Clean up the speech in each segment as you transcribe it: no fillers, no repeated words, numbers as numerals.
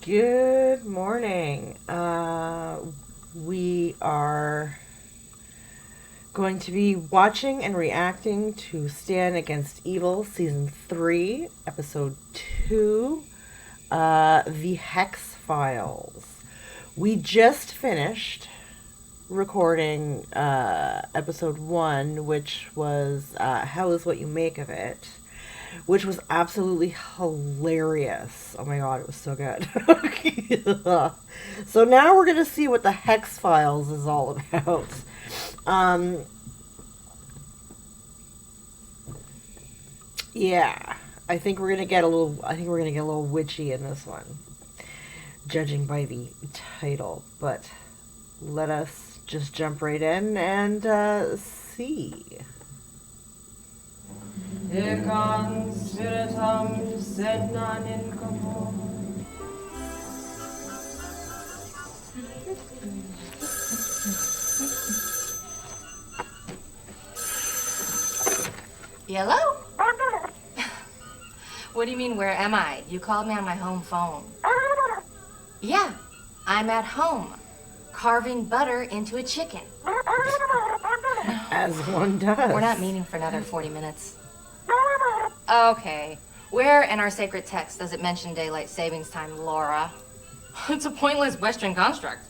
Good morning. We are going to be watching and reacting to Stand Against Evil Season 3, Episode 2, The Hex Files. We just finished recording Episode 1, which was Hell is What You Make of It, which was absolutely hilarious. Oh my god, it was so good. So now we're going to see what the Hex Files is all about. Yeah, I think we're going to get a little witchy in this one, judging by the title, but let us just jump right in and see. Econ spiritum sed non in corpore. Hello? What do you mean, where am I? You called me on my home phone. Yeah, I'm at home, carving butter into a chicken. As one does. We're not meeting for another 40 minutes. Okay. Where in our sacred text does it mention daylight savings time, Laura? It's a pointless Western construct.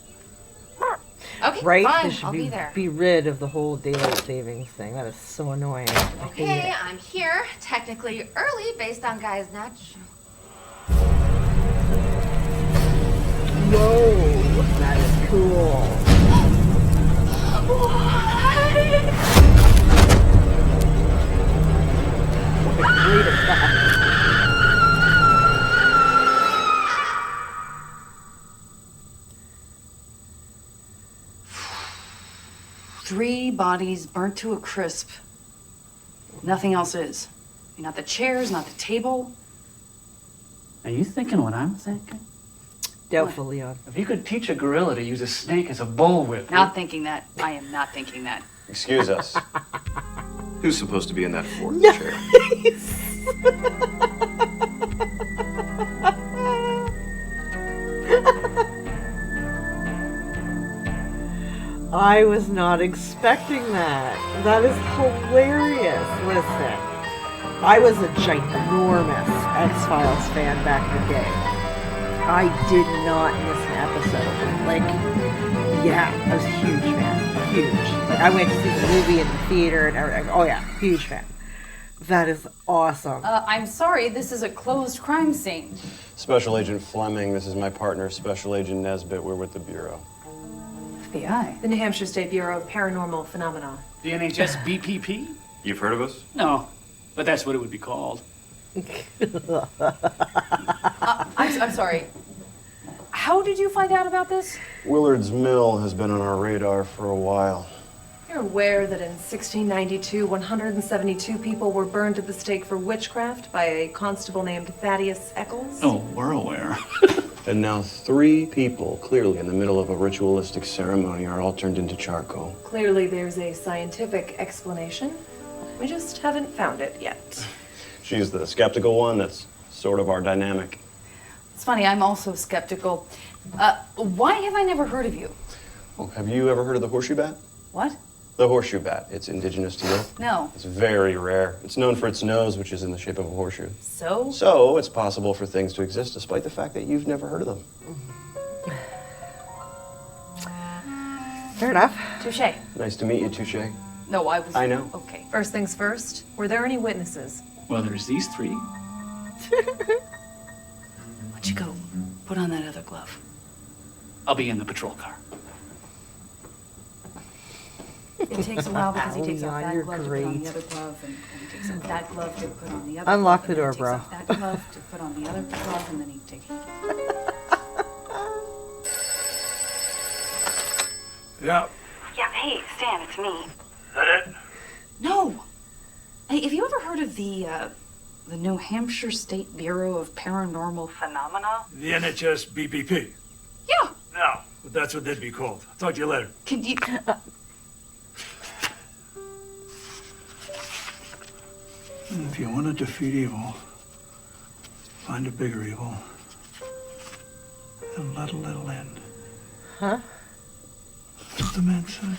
Okay, right? fine, They should I'll be there. Be rid of the whole daylight savings thing. That is so annoying. Okay, I'm here, technically early based on Guy's natural. Whoa, that is cool. What a great effect. 3 bodies burnt to a crisp. Nothing else is. Not the chairs, not the table. Are you thinking what I'm thinking? Doubtful, Leon. If you could teach a gorilla to use a snake as a bullwhip. Not thinking that. I am not thinking that. Excuse us. Who's supposed to be in that fourth chair? I was not expecting that. That is hilarious. Listen, I was a ginormous X-Files fan back in the day. I did not miss an episode. Like, yeah, I was a huge fan. Huge. Like, I went to see the movie in the theater and everything. Oh yeah, huge fan. That is awesome. I'm sorry, this is a closed crime scene. Special Agent Fleming, this is my partner, Special Agent Nesbitt. We're with the Bureau. FBI. The New Hampshire State Bureau of Paranormal Phenomena. The NHS BPP? You've heard of us? No, but that's what it would be called. I'm sorry. How did you find out about this? Willard's Mill has been on our radar for a while. You're aware that in 1692, 172 people were burned at the stake for witchcraft by a constable named Thaddeus Eccles? Oh, we're aware. And now 3 people, clearly in the middle of a ritualistic ceremony, are all turned into charcoal. Clearly there's a scientific explanation. We just haven't found it yet. She's the skeptical one. That's sort of our dynamic. It's funny, I'm also skeptical. Why have I never heard of you? Oh, have you ever heard of the horseshoe bat? What? The horseshoe bat. It's indigenous to you. No. It's very rare. It's known for its nose, which is in the shape of a horseshoe. So? So, it's possible for things to exist despite the fact that you've never heard of them. Fair enough. Touche. Nice to meet you, Touche. No, I was... I know. Okay. First things first, were there any witnesses? Well, there's these 3. Why don't you go put on that other glove? I'll be in the patrol car. It takes a while because he takes off Leon, that you're glove to put on great. the other glove, and he takes off that glove to put on the other Unlock glove, the door, and then bro. he takes off that glove to put on the other glove, and then he takes... Yeah. Yeah, hey, Stan, it's me. That it? No! Hey, have you ever heard of the New Hampshire State Bureau of Paranormal Phenomena? The NHS BPP. Yeah! No, but that's what they'd be called. I'll talk to you later. Can you... If you want to defeat evil, find a bigger evil. And let a little in. Huh? That's what the man said.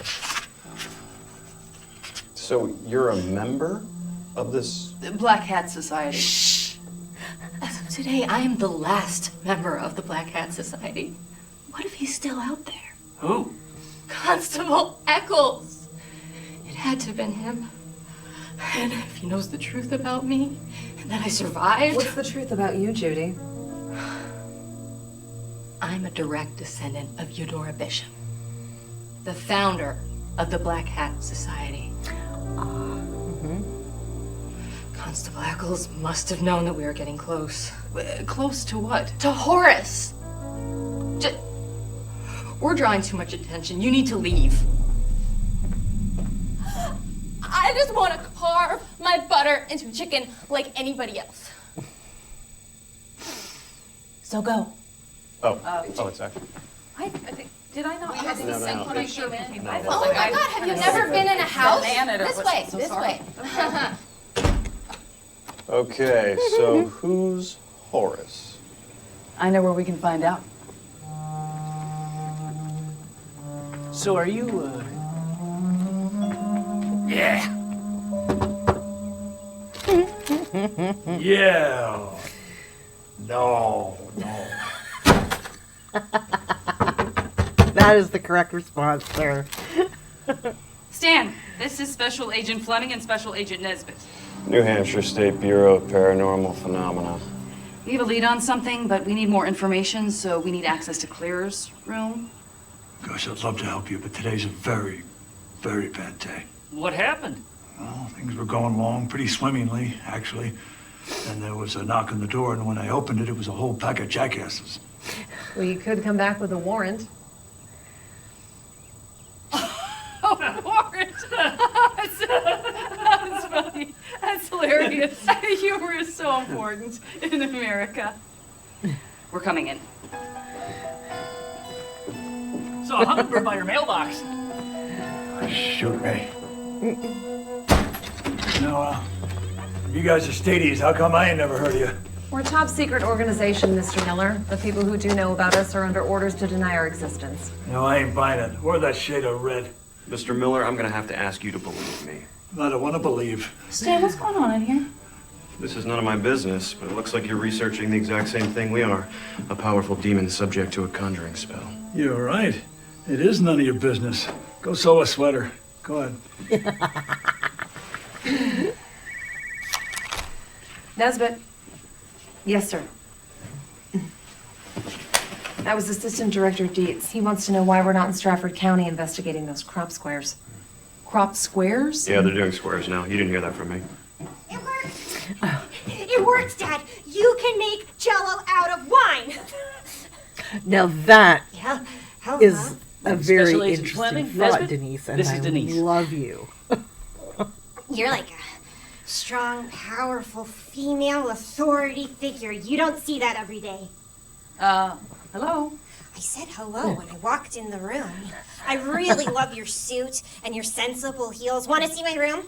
So you're a member of this? The Black Hat Society. As of today, I am the last member of the Black Hat Society. What if he's still out there? Who? Constable Eccles! It had to have been him. And if he knows the truth about me, and that I survived... What's the truth about you, Judy? I'm a direct descendant of Eudora Bishop, the founder of the Black Hat Society. Constable Eccles must have known that we were getting close. Close to what? To Horace! We're drawing too much attention. You need to leave. I just want to carve my butter into chicken like anybody else. So go. It's actually. I think, did I not? I think No, the same no. when I came in. I Oh felt my like God, have you never been in a house? This way, So this sorry. way. Okay, so who's Horace? I know where we can find out. So are you, Yeah. Yeah. No. That is the correct response, sir. Stan, this is Special Agent Fleming and Special Agent Nesbitt. New Hampshire State Bureau of Paranormal Phenomena. We have a lead on something, but we need more information, so we need access to Claire's room. Gosh, I'd love to help you, but today's a very, very bad day. What happened? Well, things were going along pretty swimmingly, actually. And there was a knock on the door, and when I opened it, it was a whole pack of jackasses. Well, you could come back with a warrant. Warrant! That's funny. That's hilarious. Humor is so important in America. We're coming in. Saw a hummingbird by your mailbox. Shoot me. Now, you guys are stadies. How come I ain't never heard of you? We're a top secret organization, Mr. Miller. The people who do know about us are under orders to deny our existence. No, I ain't buying it. Or that shade of red. Mr. Miller, I'm gonna have to ask you to believe me. I don't want to believe. Stan, what's going on in here? This is none of my business, but it looks like you're researching the exact same thing we are. A powerful demon subject to a conjuring spell. You're right. It is none of your business. Go sew a sweater. Go ahead. Nesbitt. Yes, sir. That was Assistant Director Dietz. He wants to know why we're not in Stratford County investigating those crop squares. Crop squares? Yeah, they're doing squares now. You didn't hear that from me. It worked. It worked, Dad. You can make Jell-O out of wine. Now that Yeah. Hello. is a very Special Agent interesting Fleming, thought, Nesbitt? Denise, and This is I Denise. love you. You're like a strong, powerful female authority figure. You don't see that every day. Hello? I said hello when I walked in the room. I really love your suit and your sensible heels. Want to see my room?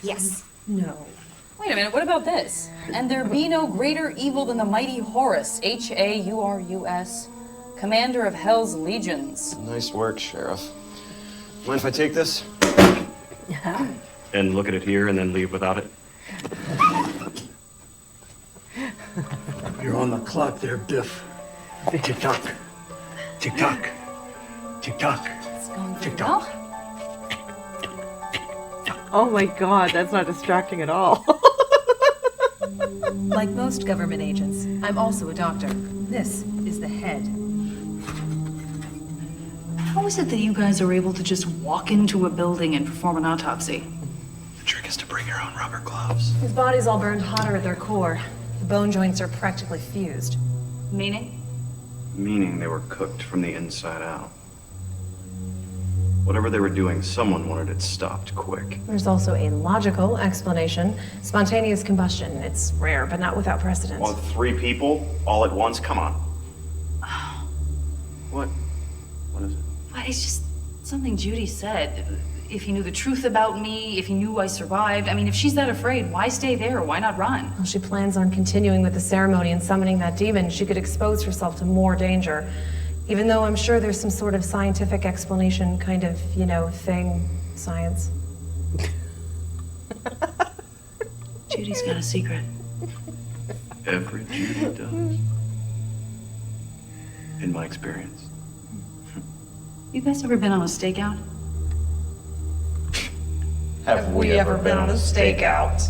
Yes. No. Wait a minute, what about this? And there be no greater evil than the mighty Horus, Haurus, commander of Hell's legions. Nice work, Sheriff. Mind if I take this? And look at it here and then leave without it? You're on the clock there, Biff. Tick-tock. Tick-tock. Tick-tock. It's going very Tick-tock. well. Oh my god, that's not distracting at all. Like most government agents, I'm also a doctor. This is the head. How is it that you guys are able to just walk into a building and perform an autopsy? The trick is to bring your own rubber gloves. His body's all burned hotter at their core. The bone joints are practically fused. Meaning? Meaning they were cooked from the inside out. Whatever they were doing, someone wanted it stopped quick. There's also a logical explanation. Spontaneous combustion. It's rare, but not without precedent. On 3 people, all at once? Come on. What? What is it? Well, it's just something Judy said. if he knew the truth about me, if he knew I survived. I mean, if she's that afraid, why stay there? Why not run? Well, she plans on continuing with the ceremony and summoning that demon. She could expose herself to more danger. Even though I'm sure there's some sort of scientific explanation, kind of, you know, thing, science. Judy's got a secret. Every Judy does. In my experience. You guys ever been on a stakeout? Have we ever been on a stakeout?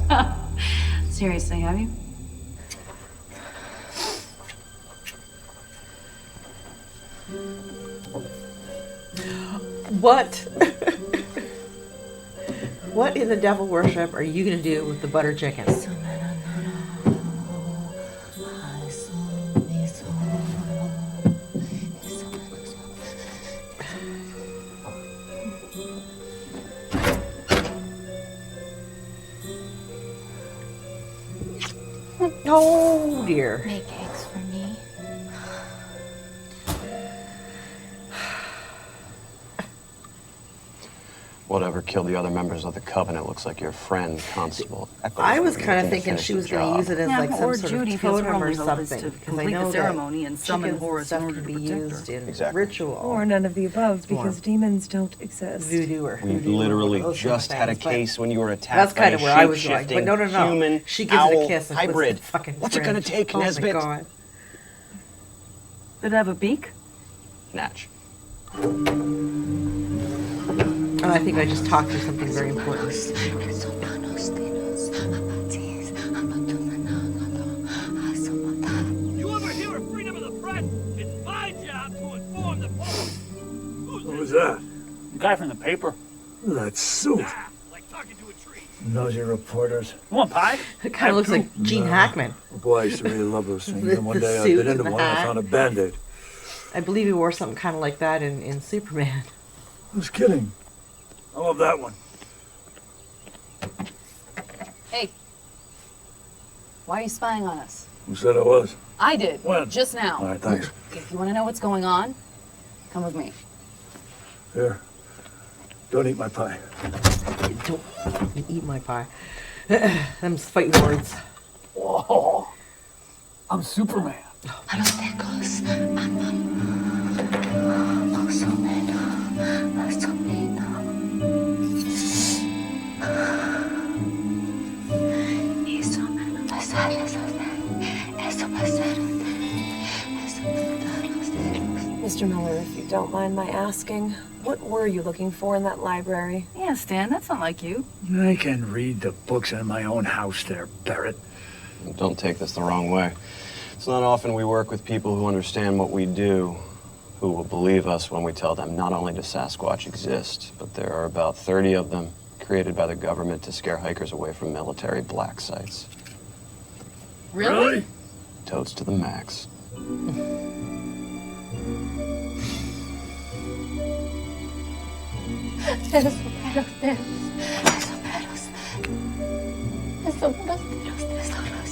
Seriously, have you? What? What in the devil worship are you gonna do with the butter chicken? Oh dear. Make eggs for me. Whatever killed the other members of the Covenant looks like your friend, Constable Eccles. I was kind of to thinking finish she the was going to job. use it as Yeah, like some or sort Judy of feels totem her or only hope is something. to Because I complete the know ceremony that and summon chicken Horus in stuff order can to be protect used her. in Exactly. ritual. Or none of the above, more because demons don't exist. Voodoo or We hoodoo or literally those just kind had a of things, but case when you were attacked that's by kind a of where I was going. But shape-shifting no, no, no. human She gives it a owl kiss and hybrid. puts the fucking What's it gonna fringe. take, Oh my Nesbit? god. Did it have a beak? Natch. Oh, I think I just talked through something very important. You ever hear of freedom of the press? It's my job to inform the public. What was that? The guy from the paper. That suit. Ah, like talking to a tree. Nosy reporters. You want pie? It kind of looks like Gene Hackman. Boy, I used to really love those things. The- And one the day I suit bit into and the one and I hat. found a Band-Aid. I believe he wore something kind of like that in Superman. Who's kidding? I love that one. Hey. Why are you spying on us? Who said I was? I did. When? Just now. All right, thanks. If you want to know what's going on, come with me. Here. Don't eat my pie. Don't eat my pie. Them's fighting words. Whoa. I'm Superman. A los tecos andan más o menos, más o menos. Eso me pasa a los eso pasaron, eso mataron los tecos. Mr. Miller, if you don't mind my asking, what were you looking for in that library? Yeah, Stan, that's not like you. I can read the books in my own house there, Barrett. Don't take this the wrong way. It's not often we work with people who understand what we do, who will believe us when we tell them not only does Sasquatch exist, but there are about 30 of them created by the government to scare hikers away from military black sites. Really? Totes to the max. Eso para ustedes, eso para ustedes, eso para los tesoros.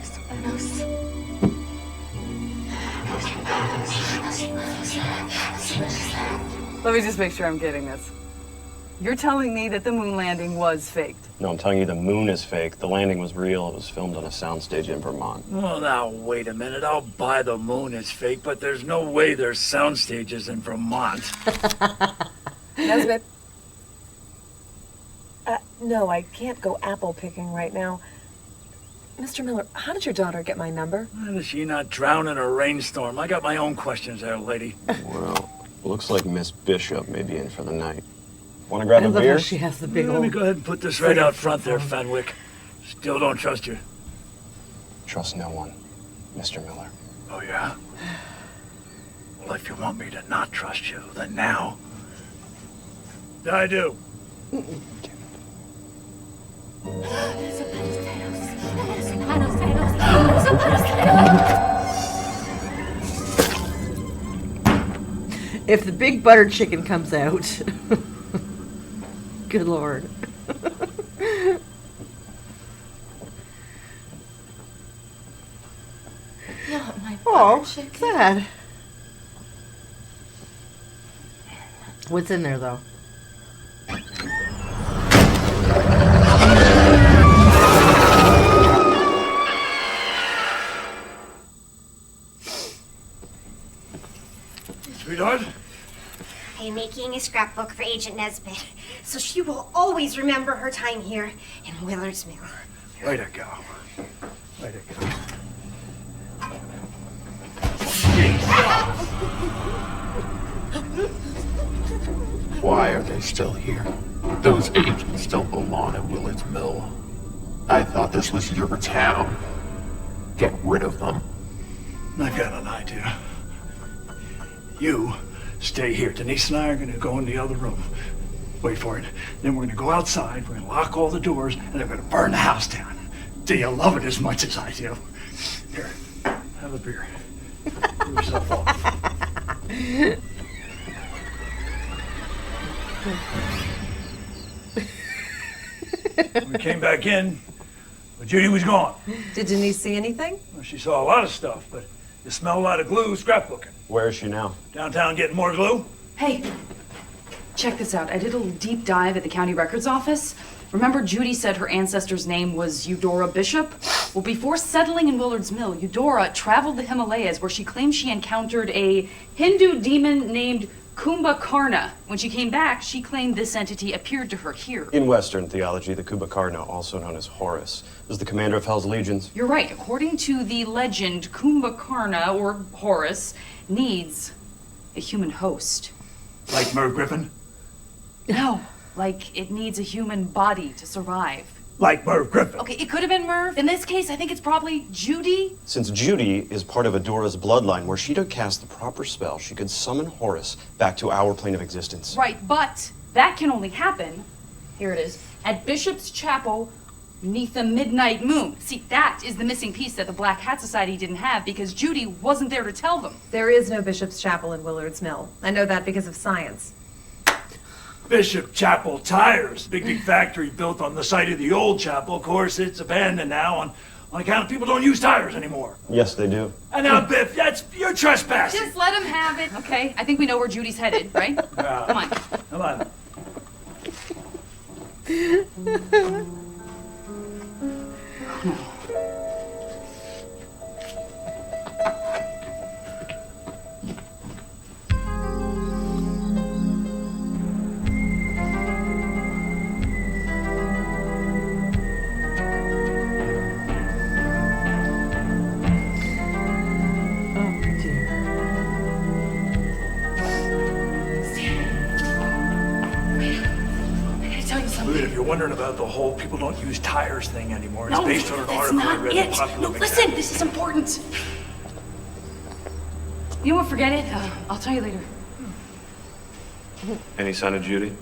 Eso para us. Let me just make sure I'm getting this. You're telling me that the moon landing was faked. No, I'm telling you the moon is fake. The landing was real. It was filmed on a soundstage in Vermont. Well, now, wait a minute. I'll buy the moon is fake, but there's no way there's sound stages in Vermont. Nesbit? No, I can't go apple picking right now. Mr. Miller, how did your daughter get my number? Why does she not drown in a rainstorm? I got my own questions there, lady. Well, looks like Miss Bishop may be in for the night. Want to grab I a love beer? how she has the big Let me old... go ahead and put this right out front there, Fenwick. Still don't trust you. Trust no one, Mr. Miller. Oh, yeah? Well, if you want me to not trust you, then now. I do. Eso para ustedes, eso para ustedes, eso para ustedes. If the big butter chicken comes out... Good lord. Not my Oh, butter chicken. sad. What's in there, though? Sweetheart? I am making a scrapbook for Agent Nesbit, so she will always remember her time here in Willard's Mill. Way to go. Way to go. Why are they still here? Those agents don't belong at Willard's Mill. I thought this was your town. Get rid of them. I've got an idea. You stay here. Denise and I are going to go in the other room. Wait for it. Then we're going to go outside. We're going to lock all the doors, and then we're going to burn the house down. Do you love it as much as I do? Here, have a beer. Cool yourself off. We came back in, but Judy was gone. Did Denise see anything? Well, she saw a lot of stuff, but you smell a lot of glue scrapbooking. Where is she now? Downtown getting more glue? Hey, check this out. I did a little deep dive at the county records office. Remember Judy said her ancestor's name was Eudora Bishop? Well, before settling in Willard's Mill, Eudora traveled the Himalayas where she claimed she encountered a Hindu demon named Kumbhakarna. When she came back, she claimed this entity appeared to her here. In Western theology, the Kumbhakarna, also known as Horus, is the commander of Hell's legions. You're right. According to the legend, Kumbhakarna, or Horus, needs a human host. Like Merv Griffin? No, like it needs a human body to survive. Like Merv Griffin. Okay, it could have been Merv. In this case, I think it's probably Judy. Since Judy is part of Adora's bloodline, were she to cast the proper spell, she could summon Horus back to our plane of existence. Right, but that can only happen, here it is, at Bishop's Chapel, neath the midnight moon. See, that is the missing piece that the Black Hat Society didn't have because Judy wasn't there to tell them. There is no Bishop's Chapel in Willard's Mill. I know that because of science. Bishop Chapel Tires, big factory built on the site of the old chapel. Of course, it's abandoned now on account of people don't use tires anymore. Yes, they do. And now, Biff, you're trespassing. Just let him have it. Okay, I think we know where Judy's headed, right? Come on. Come on. If you're wondering about the whole people don't use tires thing anymore, it's based on an article I read in Popular No, listen, this is important. You won't forget it. I'll tell you later. Any sign of Judy?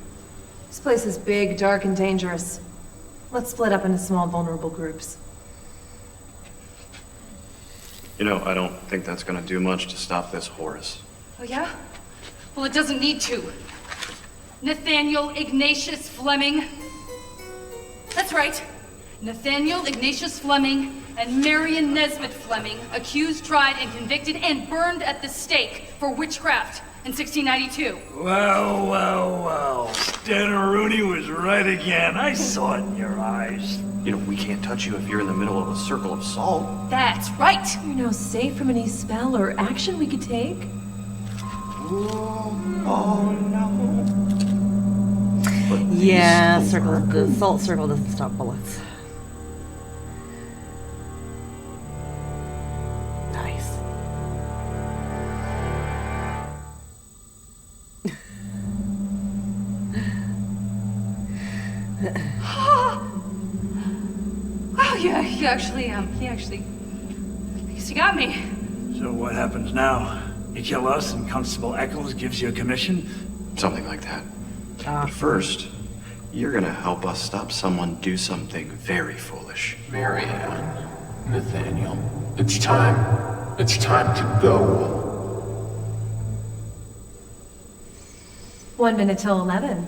This place is big, dark, and dangerous. Let's split up into small, vulnerable groups. You know, I don't think that's gonna do much to stop this Horus. Oh, yeah? Well, it doesn't need to. Nathaniel Ignatius Fleming. That's right. Nathaniel Ignatius Fleming and Marion Nesbit Fleming, accused, tried, and convicted and burned at the stake for witchcraft in 1692. Well. Stanner Rooney was right again. I saw it in your eyes. You know, we can't touch you if you're in the middle of a circle of salt. That's right. You're no safe from any spell or action we could take. Oh no. Yeah, the salt circle doesn't stop bullets. Nice. Wow, yeah, he actually, I guess he got me. So what happens now? You kill us and Constable Eccles gives you a commission? Something like that. But first, you're gonna help us stop someone do something very foolish. Marianne, Nathaniel, it's time. It's time to go. 1 minute till 11.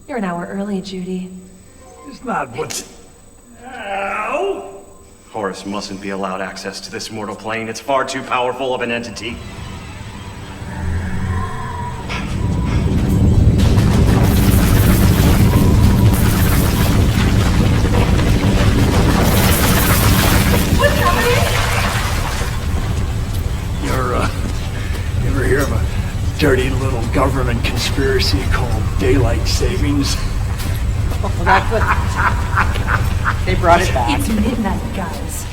You're an hour early, Judy. It's not what... Ow! Horus mustn't be allowed access to this mortal plane. It's far too powerful of an entity. hear of a dirty little government conspiracy called daylight savings? Well, that's what they brought it back. It's midnight, guys.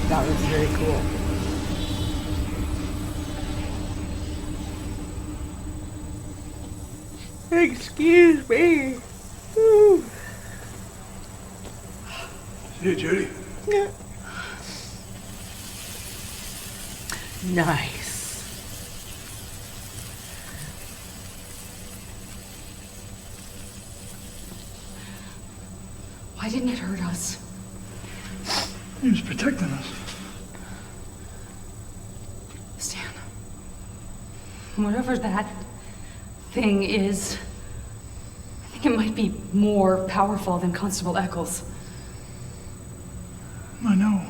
That was very cool. Excuse me. Ooh. Hey, Judy. Yeah. Nice. Why didn't it hurt us? He was protecting us. Stan. Whatever that thing is, I think it might be more powerful than Constable Eccles. I know.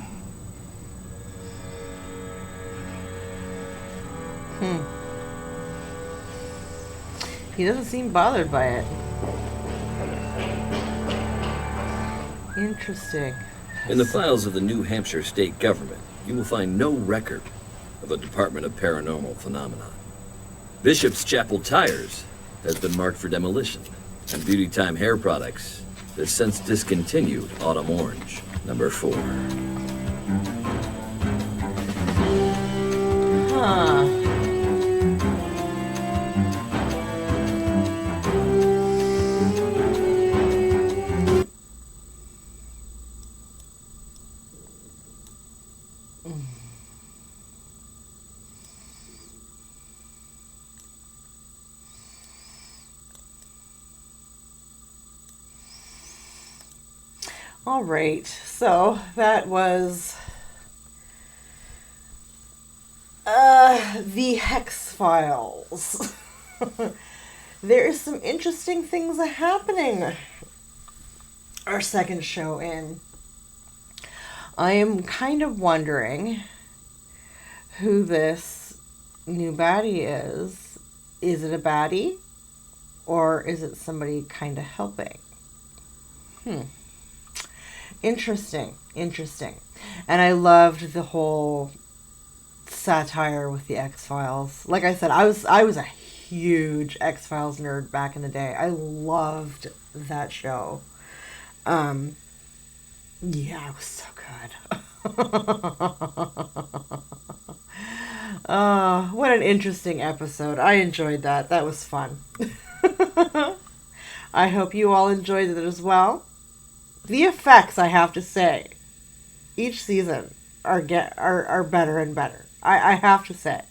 He doesn't seem bothered by it. Interesting. In the files of the New Hampshire state government, you will find no record of a Department of Paranormal Phenomena. Bishop's Chapel Tires has been marked for demolition, and Beauty Time Hair Products has since discontinued Autumn Orange, number 4. Huh. All right, so that was the Hex Files. There's some interesting things happening. Our second show in. I am kind of wondering who this new baddie is. Is it a baddie? Or is it somebody kind of helping? Interesting. And I loved the whole satire with the X-Files. Like I said, I was a huge X-Files nerd back in the day. I loved that show. Yeah, it was so good. What an interesting episode. I enjoyed that. That was fun. I hope you all enjoyed it as well. The effects, I have to say, each season are better and better. I have to say.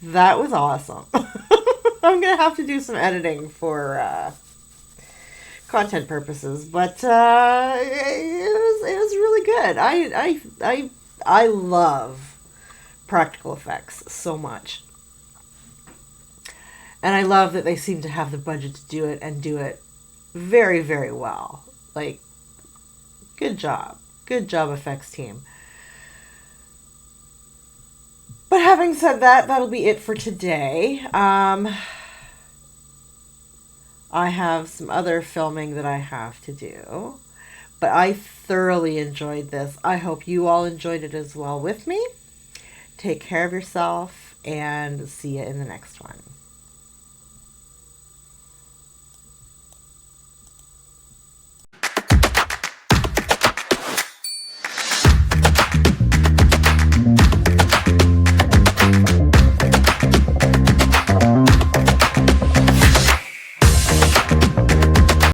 That was awesome. I'm going to have to do some editing for content purposes, but it was really good. I love practical effects so much. And I love that they seem to have the budget to do it and do it very, very well. Like, good job. Good job, effects team. But having said that, that'll be it for today. I have some other filming that I have to do. But I thoroughly enjoyed this. I hope you all enjoyed it as well with me. Take care of yourself and see you in the next one.